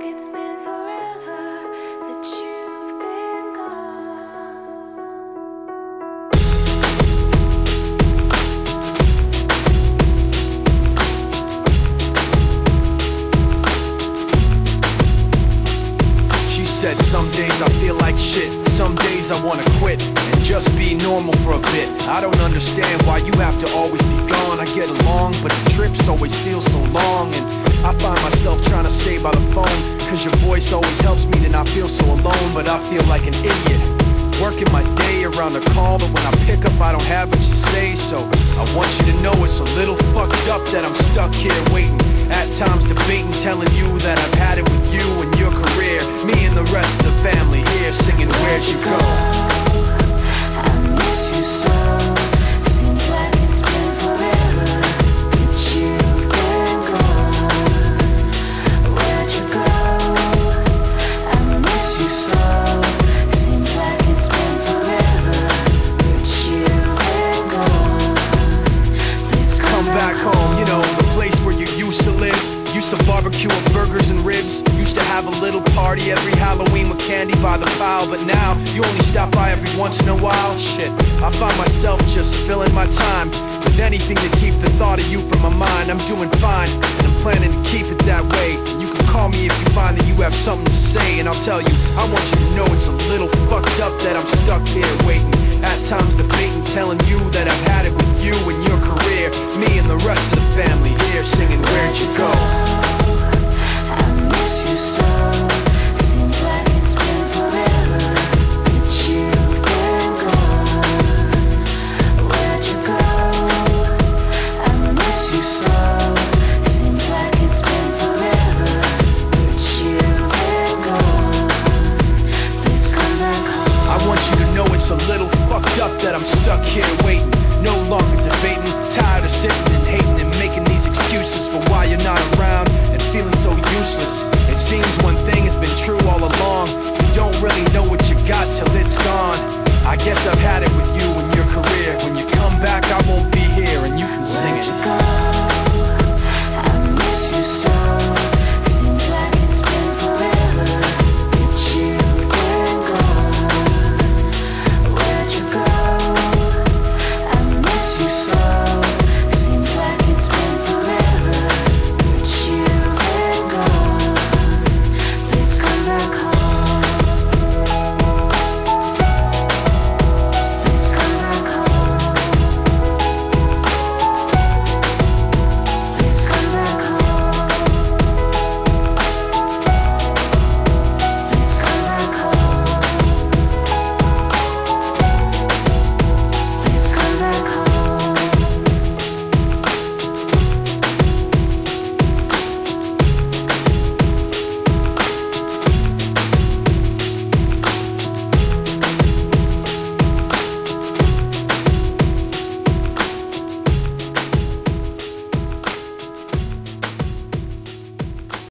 it's been forever that you've been gone. She said some days I feel like shit, some days I wanna quit and just be normal for a bit. I don't understand why you have to always be gone. I get along, but the trips always feel so long, and I find myself trying to stay by the phone, cause your voice always helps me to not feel so alone. But I feel like an idiot, working my day around the call, but when I pick up I don't have much to say. So I want you to know it's a little fucked up that I'm stuck here waiting, at times debating, telling you that I've had it with you and your career, me and the rest of the family here singing Where'd You Go? I miss you so. Seems like it's been forever that you've been gone. Where'd you go? I miss you so. Seems like it's been forever that you've been gone. Please Come back home, you know, the place where you used to live. Used to barbecue with burgers and ribs. Used to have a little party every Halloween with candy by the pile. But now, you only stop by every once in a while. Shit, I find myself just filling my time with anything to keep the thought of you from my mind. I'm doing fine, and I'm planning to keep it that way. You can call me if you find that you have something to say, and I'll tell you, I want you to know it's a little fucked up that I'm stuck here waiting, at times debating, telling you that I've had it with you and your career, me and the rest of the family here singing Where'd You Go?